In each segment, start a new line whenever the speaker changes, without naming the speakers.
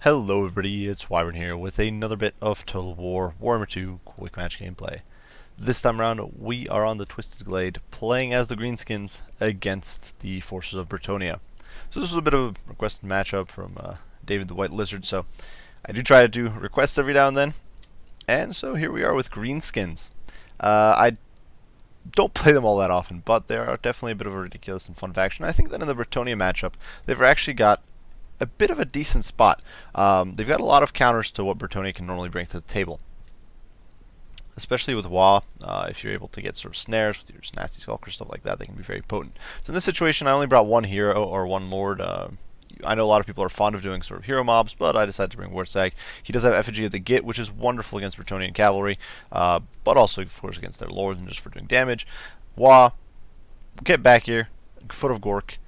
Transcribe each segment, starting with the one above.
Hello everybody, it's Wyvern here with another bit of Total War Warhammer 2 quick match gameplay. This time around we are on the Twisted Glade playing as the Greenskins against the forces of Brettonians. So this was a bit of a requested matchup from David the White Lizard, so I do try to do requests every now and then. And so here we are with Greenskins. I don't play them all that often, but they are definitely a bit of a ridiculous and fun faction. I think that in the Brettonian matchup they've actually got a bit of a decent spot. They've got a lot of counters to what Brettonian can normally bring to the table, especially with Wa. If you're able to get sort of snares with your nasty skulker, stuff like that, they can be very potent. So in this situation, I only brought one hero or one lord. I know a lot of people are fond of doing sort of hero mobs, but I decided to bring Wartsag. He does have Effigy of the Git, which is wonderful against Brettonian cavalry, but also, of course, against their lords and just for doing damage. Wa, get back here, Foot of Gork,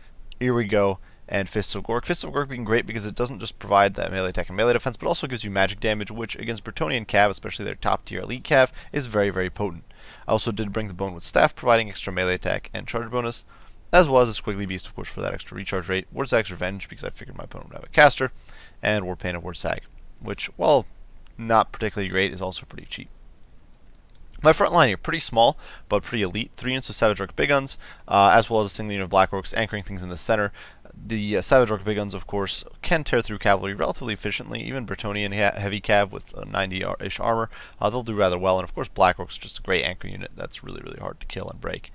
here we go. And Fists of Gork. Fists of Gork being great because it doesn't just provide that melee attack and melee defense, but also gives you magic damage, which against Brettonian cav, especially their top tier elite cav, is very, very potent. I also did bring the Bone with Staff, providing extra melee attack and charge bonus, as well as a Squiggly Beast, of course, for that extra recharge rate. Wartsag's Revenge, because I figured my opponent would have a caster, and Warpaint of Wartsag, which, while not particularly great, is also pretty cheap. My front line here, pretty small, but pretty elite. 3 units of Savage Orc Big Guns, as well as a single unit of Black Orcs anchoring things in the center. The Savage Orc Big Guns, of course, can tear through cavalry relatively efficiently. Even Brettonian heavy cav with 90-ish armor, they'll do rather well. And of course, Black Orcs just a great anchor unit that's really, really hard to kill and break.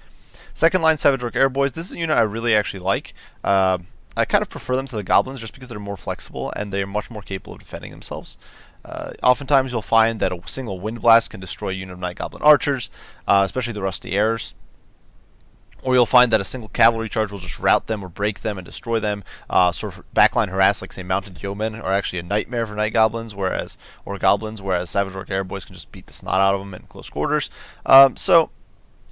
Second line, Savage Orc Airboys. This is a unit I really actually like. I kind of prefer them to the Goblins just because they're more flexible and they're much more capable of defending themselves. Oftentimes you'll find that a single Wind Blast can destroy a unit of Night Goblin Archers, especially the Rusty Airs. Or you'll find that a single cavalry charge will just rout them or break them and destroy them. Sort of backline harass, like say Mounted Yeomen, are actually a nightmare for Night Goblins, or Goblins, whereas Savage Orc Airboys can just beat the snot out of them in close quarters. So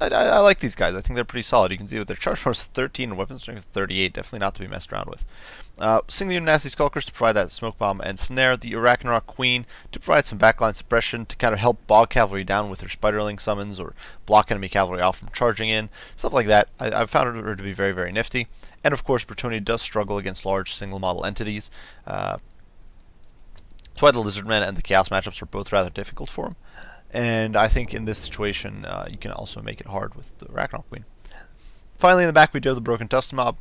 I like these guys. I think they're pretty solid. You can see that their charge bonus is 13 and weapon strength is 38. Definitely not to be messed around with. Single unit Nasty Skulkers to provide that smoke bomb and snare. The Arachnarok Queen to provide some backline suppression to kind of help bog cavalry down with her Spiderling summons or block enemy cavalry off from charging in. Stuff like that. I've found her to be very, very nifty. And of course, Brettonian does struggle against large single model entities. That's why the Lizardmen and the Chaos matchups are both rather difficult for him. And I think in this situation, you can also make it hard with the Arachnarok Queen. Finally, in the back, we do have the Broken Tusk Mob,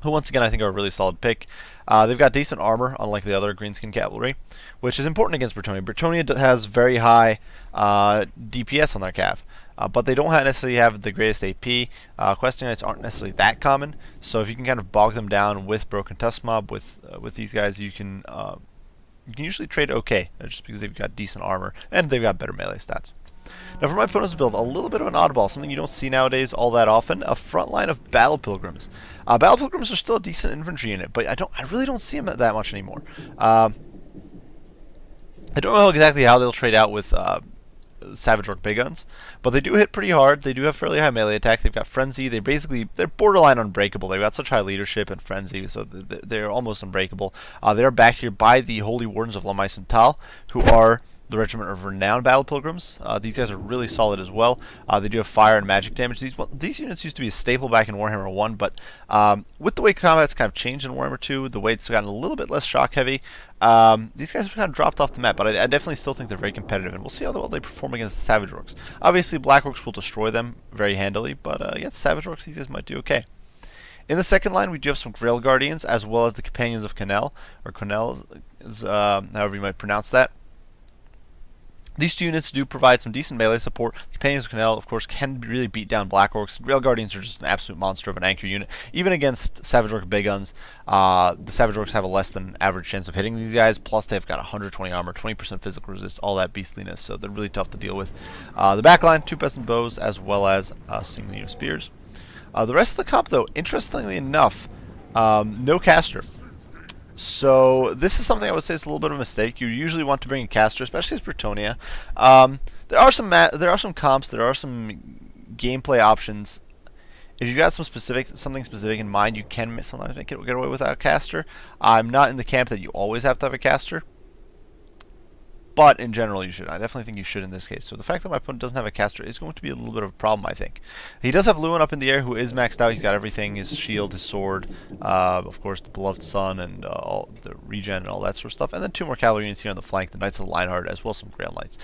who once again I think are a really solid pick. They've got decent armor, unlike the other Greenskin Cavalry, which is important against Brettonian. Brettonian has very high DPS on their cav, but they don't necessarily have the greatest AP. Questing Knights aren't necessarily that common, so if you can kind of bog them down with Broken Tusk Mob, with these guys, you can usually trade okay, just because they've got decent armor and they've got better melee stats. Now for my opponent's build, a little bit of an oddball, something you don't see nowadays all that often, a front line of Battle Pilgrims. Battle Pilgrims are still a decent infantry unit, but I really don't see them that much anymore. I don't know exactly how they'll trade out with Savage Orc Big Guns, but they do hit pretty hard. They do have fairly high melee attack. They've got Frenzy. They're borderline unbreakable. They've got such high leadership and Frenzy, so they're almost unbreakable. They are backed here by the Holy Wardens of Lamais and Tal, who are the regiment of renowned Battle Pilgrims. These guys are really solid as well. They do have fire and magic damage. These units used to be a staple back in Warhammer 1, but with the way combat's kind of changed in Warhammer 2, the way it's gotten a little bit less shock heavy, these guys have kind of dropped off the map, but I definitely still think they're very competitive, and we'll see how well they perform against the Savage Orcs. Obviously, Black Orcs will destroy them very handily, but against Savage Orcs, these guys might do okay. In the second line, we do have some Grail Guardians, as well as the Companions of Connell, or Connell, however you might pronounce that. These two units do provide some decent melee support. Companions of Connell, of course, can really beat down Black Orcs. Grail Guardians are just an absolute monster of an anchor unit. Even against Savage Orc Big Guns, the Savage Orcs have a less than average chance of hitting these guys. Plus, they've got 120 armor, 20% physical resist, all that beastliness, so they're really tough to deal with. The backline, 2 peasant bows, as well as a single unit of spears. The rest of the comp, though, interestingly enough, no caster. So this is something I would say is a little bit of a mistake. You usually want to bring a caster, especially as Brettonian. There are some comps, there are some gameplay options. If you've got something specific in mind, you can sometimes get away without a caster. I'm not in the camp that you always have to have a caster, but in general you should. I definitely think you should in this case. So the fact that my opponent doesn't have a caster is going to be a little bit of a problem, I think. He does have Lewin up in the air, who is maxed out. He's got everything, his shield, his sword, of course the beloved sun, and all the regen and all that sort of stuff. And then 2 more cavalry units here on the flank, the Knights of the Lionheart, as well as some Grail Knights.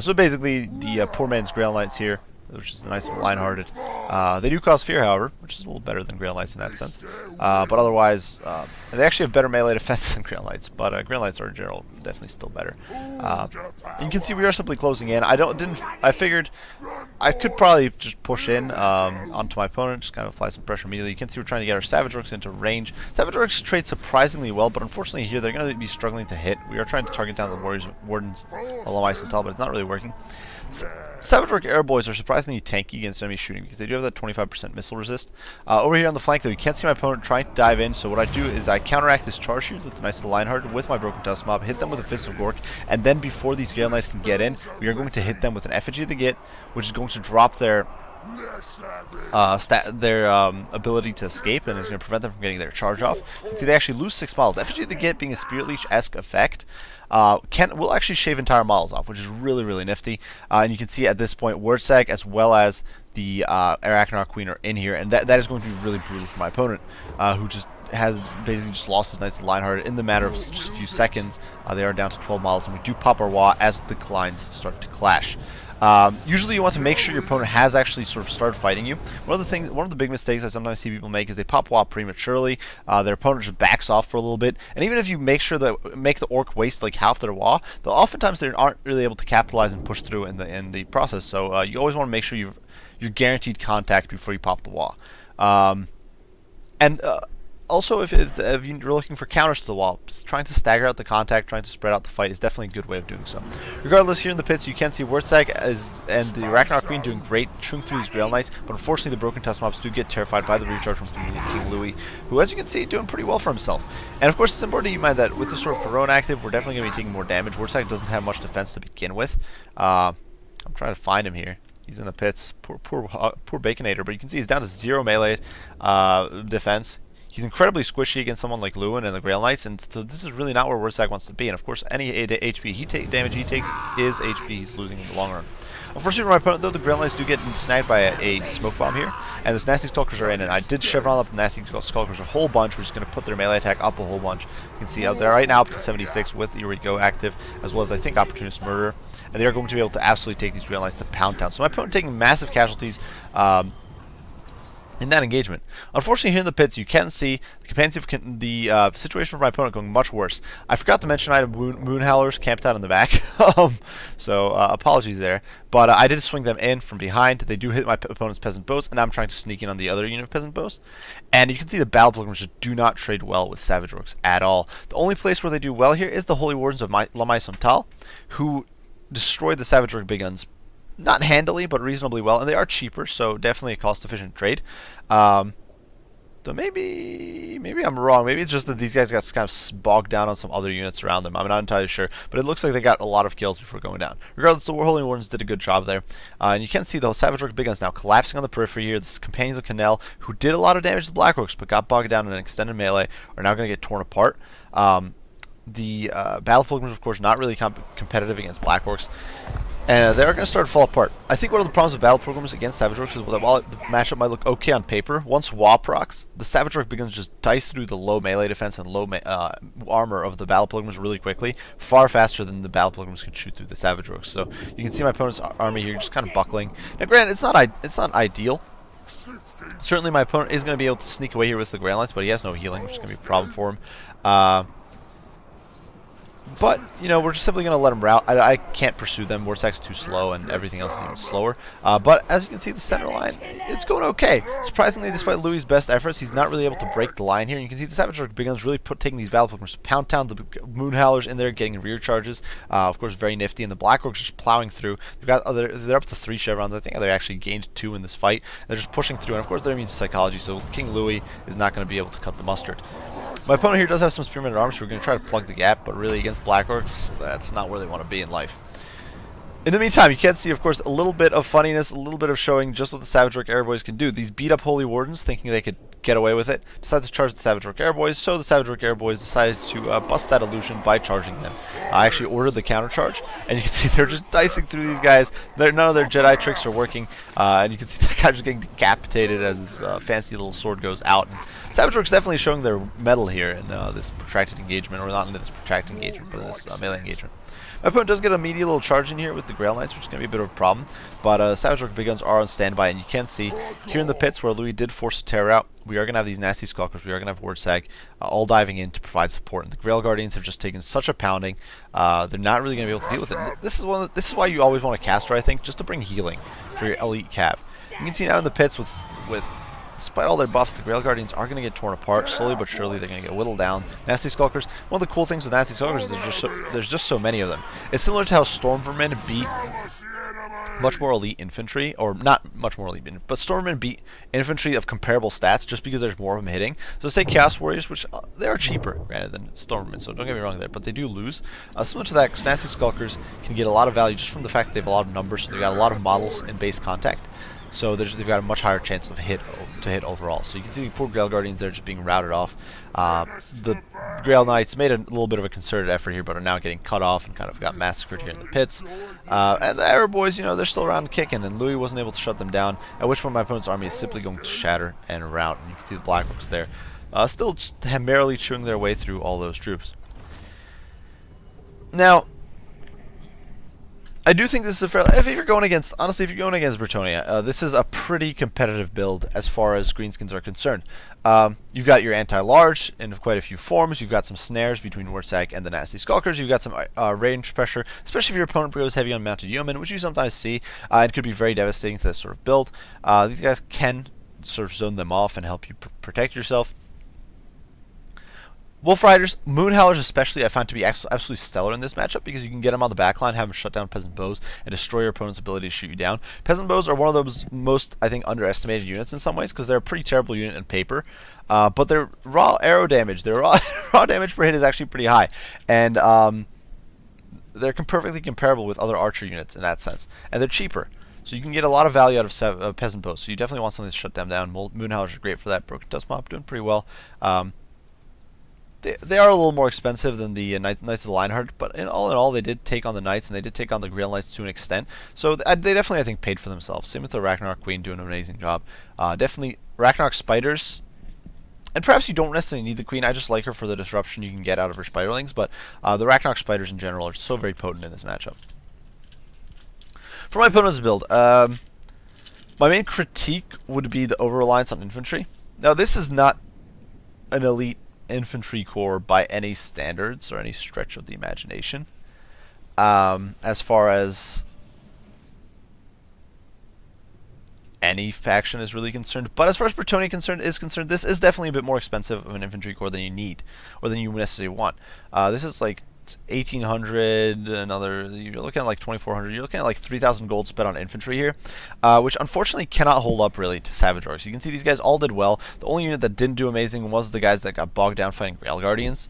So basically the poor man's Grail Knights here, which is the Knights of the Lionhearted. They do cause fear, however, which is a little better than Grail Knights in that sense. But otherwise, they actually have better melee defense than Grail Knights, but Grail Knights are in general definitely still better. You can see we are simply closing in. I figured I could probably just push in onto my opponent, just kind of apply some pressure immediately. You can see we're trying to get our Savage Orcs into range. Savage Orcs trade surprisingly well, but unfortunately here they're going to be struggling to hit. We are trying to target down the Wardens along my Centel, but it's not really working. Savage Orc Air Boys are surprisingly tanky against enemy shooting because they do have that 25% missile resist. Over here on the flank, though, you can't see my opponent trying to dive in, so what I do is I counteract this charge shoot with the Knights of the Lionheart with my Broken Tusk Mob, hit them with a Fist of Gork, and then before these Gale Knights can get in, we are going to hit them with an Effigy of the Git, which is going to drop their ability to escape, and is going to prevent them from getting their charge off. You can see they actually lose 6 models. Effigy of the Git, being a Spirit Leech-esque effect, will actually shave entire models off, which is really, really nifty. And you can see at this point, Wurtzag as well as the Arachnar Queen are in here, and that is going to be really brutal for my opponent, who just has basically just lost his Knights of the Lionheart in the matter of just a few seconds. They are down to 12 models, and we do pop our Wa as the lines start to clash. Usually you want to make sure your opponent has actually sort of started fighting you. One of the big mistakes I sometimes see people make is they pop WAP prematurely. Their opponent just backs off for a little bit, and even if you make the orc waste like half their WA, they'll oftentimes they aren't really able to capitalize and push through in the process. So you always want to make sure you're guaranteed contact before you pop the WA. Also, if you're looking for counters to the wall, trying to stagger out the contact, trying to spread out the fight is definitely a good way of doing so. Regardless, here in the pits, you can see Wurtzag and the Arachnar Queen doing great, chewing through these Grail Knights, but unfortunately the Broken Tusk Mobs do get terrified by the recharge from King Louis, who, as you can see, doing pretty well for himself. And of course, it's important to keep in mind that with this sort of Perone active, we're definitely going to be taking more damage. Wurtzag doesn't have much defense to begin with. I'm trying to find him here. He's in the pits. Poor Baconator, but you can see he's down to 0 melee defense. He's incredibly squishy against someone like Lewin and the Grail Knights, and so this is really not where Wurtzag wants to be. And of course, any HP damage he takes is HP he's losing in the long run. Unfortunately for my opponent, though, the Grail Knights do get snagged by a smoke bomb here, and those Nasty Skulkers are in, and I did chevron up the Nasty Skulkers a whole bunch, which is going to put their melee attack up a whole bunch. You can see they're right now up to 76 with Eurego active, as well as I think Opportunist Murder, and they are going to be able to absolutely take these Grail Knights to Pound Town. So my opponent taking massive casualties in that engagement. Unfortunately, here in the pits, you can see the situation for my opponent going much worse. I forgot to mention I had Moon Howlers camped out in the back, so apologies there. But I did swing them in from behind. They do hit my opponent's Peasant Boats, and I'm trying to sneak in on the other unit of Peasant Boats. And you can see the Battle Pilgrims just do not trade well with Savage Orcs at all. The only place where they do well here is the Holy Wardens of Lamai Sontal, who destroyed the Savage Orc Big Guns not handily, but reasonably well, and they are cheaper, so definitely a cost-efficient trade. So maybe I'm wrong. Maybe it's just that these guys got kind of bogged down on some other units around them. I'm not entirely sure, but it looks like they got a lot of kills before going down. Regardless, the Holy Wardens did a good job there. And you can see the Savage Orc Big Guns now collapsing on the periphery here. The Companions of Canel, who did a lot of damage to the Black Orcs, but got bogged down in an extended melee, are now going to get torn apart. The Battle Pilgrims, of course, not really competitive against Black Orcs. And they're going to start to fall apart. I think one of the problems with Battle Pilgrims against Savage Orcs is that while the matchup might look okay on paper, once WA procs, the Savage Orc begins to just dice through the low melee defense and low armor of the Battle Pilgrims really quickly, far faster than the Battle Pilgrims can shoot through the Savage Orcs. So you can see my opponent's army here just kind of buckling. Now granted, it's not ideal. Certainly my opponent is going to be able to sneak away here with the Grail Knights, but he has no healing, which is going to be a problem for him. But, you know, we're just simply going to let them rout. I can't pursue them. Wurtzag's too slow, and everything else is even slower. But as you can see, the center line, it's going okay. Surprisingly, despite Louis' best efforts, he's not really able to break the line here. And you can see the Savage Orc Big Guns really taking these Battle Pilgrims to Pound Town. The Moon Howlers in there getting rear charges. Of course, very nifty. And the Black Orcs just plowing through. They're up to 3 chevrons. I think they actually gained 2 in this fight. They're just pushing through. And of course, they're immune to psychology, so King Louis is not going to be able to cut the mustard. My opponent here does have some Spearmen at Arms, so we're going to try to plug the gap, but really against Black Orcs, that's not where they want to be in life. In the meantime, you can see, of course, a little bit of funniness, a little bit of showing just what the Savage Orc Airboys can do. These beat up Holy Wardens, thinking they could get away with it, decided to charge the Savage Orc Airboys, so the Savage Orc Airboys decided to bust that illusion by charging them. I actually ordered the counter charge, and you can see they're just dicing through these guys. None of their Jedi tricks are working, and you can see that guy just getting decapitated as his fancy little sword goes out. And Savage Orcs definitely showing their mettle here in this protracted engagement, or not in this protracted engagement, but in this melee engagement. My opponent does get a meaty little charge in here with the Grail Knights, which is going to be a bit of a problem, but Savage Orc Big Guns are on standby, and you can see here in the pits where Louis did force a terror out, we are going to have these nasty Skulkers, we are going to have Word Sag, all diving in to provide support, and the Grail Guardians have just taken such a pounding, they're not really going to be able to deal with it. This is why you always want a caster, I think, just to bring healing for your elite cav. You can see now in the pits with despite all their buffs, the Grail Guardians are going to get torn apart. Slowly but surely, they're going to get whittled down. Nasty Skulkers. One of the cool things with Nasty Skulkers is there's just so many of them. It's similar to how Stormvermin beat much more elite infantry, or not much more elite, but Stormvermin beat infantry of comparable stats just because there's more of them hitting. So say Chaos Warriors, which they are cheaper, granted, than Stormvermin, so don't get me wrong there, but they do lose. Similar to that, Nasty Skulkers can get a lot of value just from the fact that they have a lot of numbers, so they've got a lot of models in base contact. So they've got a much higher chance of hit overall. So you can see the poor Grail Guardians there just being routed off. The Grail Knights made a little bit of a concerted effort here, but are now getting cut off and kind of got massacred here in the pits. And the Arrow Boys, you know, they're still around kicking, and Louis wasn't able to shut them down, at which point my opponent's army is simply going to shatter and rout. And you can see the Black Orcs there, still merrily chewing their way through all those troops. Now, I do think this is a fair. If you're going against, honestly, if you're going against Bretonnia, this is a pretty competitive build as far as Greenskins are concerned. You've got your anti-large in quite a few forms. You've got some snares between Wurzag and the Nasty Skulkers. You've got some range pressure, especially if your opponent goes heavy on mounted yeomen, which you sometimes see. It could be very devastating to this sort of build. These guys can sort of zone them off and help you protect yourself. Wolf Riders, Moonhowlers especially, I find to be absolutely stellar in this matchup because you can get them on the backline, have them shut down Peasant Bows, and destroy your opponent's ability to shoot you down. Peasant Bows are one of those most, I think, underestimated units in some ways because they're a pretty terrible unit in paper, but their raw arrow damage, their raw damage per hit is actually pretty high, and they're perfectly comparable with other archer units in that sense, and they're cheaper. So you can get a lot of value out of Peasant Bows, so you definitely want something to shut them down. Moonhowlers are great for that. Broken Dust Mop doing pretty well. They are a little more expensive than the Knights of the Lionheart, but in all, they did take on the Knights, and they did take on the Grail Knights to an extent. So they definitely, I think, paid for themselves. Same with the Ragnarok Queen doing an amazing job. Definitely Ragnarok Spiders, and perhaps you don't necessarily need the Queen. I just like her for the disruption you can get out of her Spiderlings, but the Ragnarok Spiders in general are so very potent in this matchup. For my opponent's build, my main critique would be the over-reliance on infantry. Now, this is not an elite infantry corps by any standards or any stretch of the imagination. As far as any faction is really concerned, but as far as Bretonnia is concerned, this is definitely a bit more expensive of an infantry corps than you need or than you necessarily want. This is like 1,800, you're looking at like 2,400, you're looking at like 3,000 gold spent on infantry here, which unfortunately cannot hold up really to Savage Orcs. You can see these guys all did well. The only unit that didn't do amazing was the guys that got bogged down fighting Grail Guardians,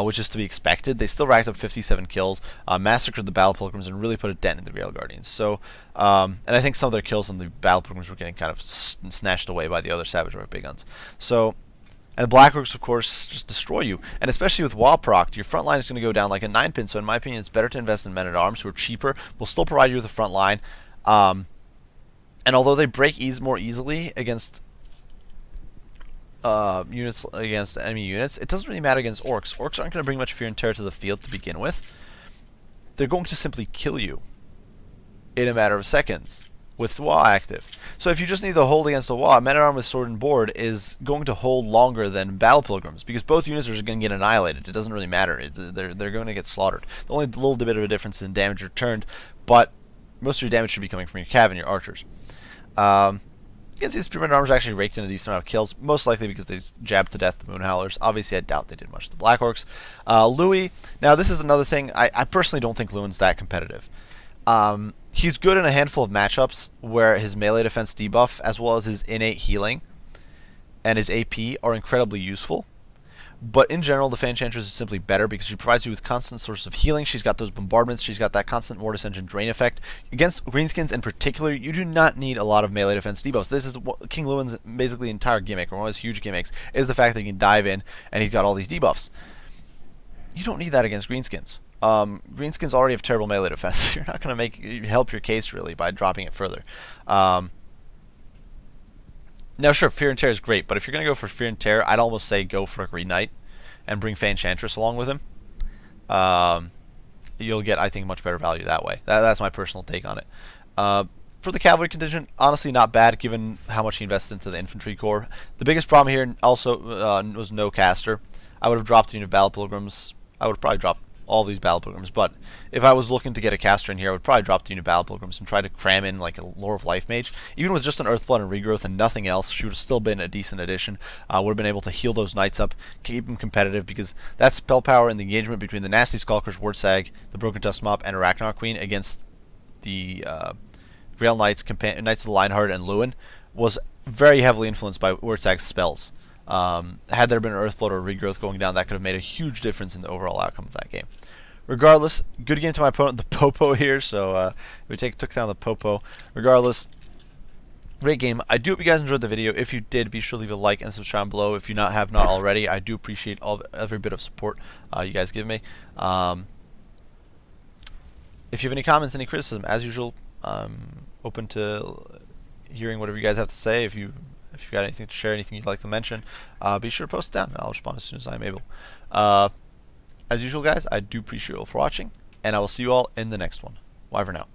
which is to be expected. They still racked up 57 kills, massacred the Battle Pilgrims, and really put a dent in the Grail Guardians. So, and I think some of their kills on the Battle Pilgrims were getting kind of snatched away by the other Savage Orc big guns. So, and the Black Orcs, of course, just destroy you. And especially with WoW proc, your front line is going to go down like a 9-pin. So in my opinion, it's better to invest in Men-at-Arms who are cheaper, will still provide you with a front line. And although they break more easily against enemy units, it doesn't really matter against Orcs. Orcs aren't going to bring much fear and terror to the field to begin with. They're going to simply kill you in a matter of seconds with WoW active. So if you just need to hold against a WoW, Men-at-Arms with Sword and Board is going to hold longer than Battle Pilgrims because both units are just going to get annihilated. It doesn't really matter. They're going to get slaughtered. The only little bit of a difference is in damage returned, but most of your damage should be coming from your cav and your archers. You can see the Spearmen Armors actually raked in a decent amount of kills, most likely because they jabbed to death the Moonhowlers. Obviously, I doubt they did much to the Black Orcs. Louis, now this is another thing. I personally don't think Lewin's that competitive. He's good in a handful of matchups where his melee defense debuff, as well as his innate healing and his AP, are incredibly useful. But in general, the Fan Enchantress is simply better because she provides you with constant source of healing. She's got those bombardments. She's got that constant Mortis Engine drain effect. Against Greenskins in particular, you do not need a lot of melee defense debuffs. This is what King Lewin's basically entire gimmick, or one of his huge gimmicks, is the fact that he can dive in and he's got all these debuffs. You don't need that against Greenskins. Greenskins already have terrible melee defense. You're not going to help your case really by dropping it further. Now, sure, Fear and Terror is great, but if you're going to go for Fear and Terror, I'd almost say go for a Green Knight and bring Fan Enchantress along with him. You'll get, I think, much better value that way. That's my personal take on it. For the Cavalry contingent, honestly not bad given how much he invested into the Infantry Corps. The biggest problem here also was no caster. I would have dropped a unit of Battle Pilgrims. I would have probably dropped all these Battle Pilgrims, but if I was looking to get a caster in here, I would probably drop the unit of Battle Pilgrims and try to cram in like a Lore of Life Mage. Even with just an Earthblood and Regrowth and nothing else, she would have still been a decent addition. Would have been able to heal those Knights up, keep them competitive, because that spell power and the engagement between the Nasty Skulkers, Wartsag, the Broken Tusk Mop, and Arachnar Queen against the Grail Knights, Knights of the Lionheart, and Lewin was very heavily influenced by Wartsag's spells. Had there been an Earthblood or Regrowth going down, that could have made a huge difference in the overall outcome of that game. Regardless, good game to my opponent, the Popo here, so we took down the Popo. Regardless, great game. I do hope you guys enjoyed the video. If you did, be sure to leave a like and subscribe below. If you have not already, I do appreciate every bit of support you guys give me. If you have any comments, any criticism, as usual, open to hearing whatever you guys have to say. If you've got anything to share, anything you'd like to mention, be sure to post it down, and I'll respond as soon as I'm able. As usual, guys, I do appreciate you all for watching, and I will see you all in the next one. Bye for now.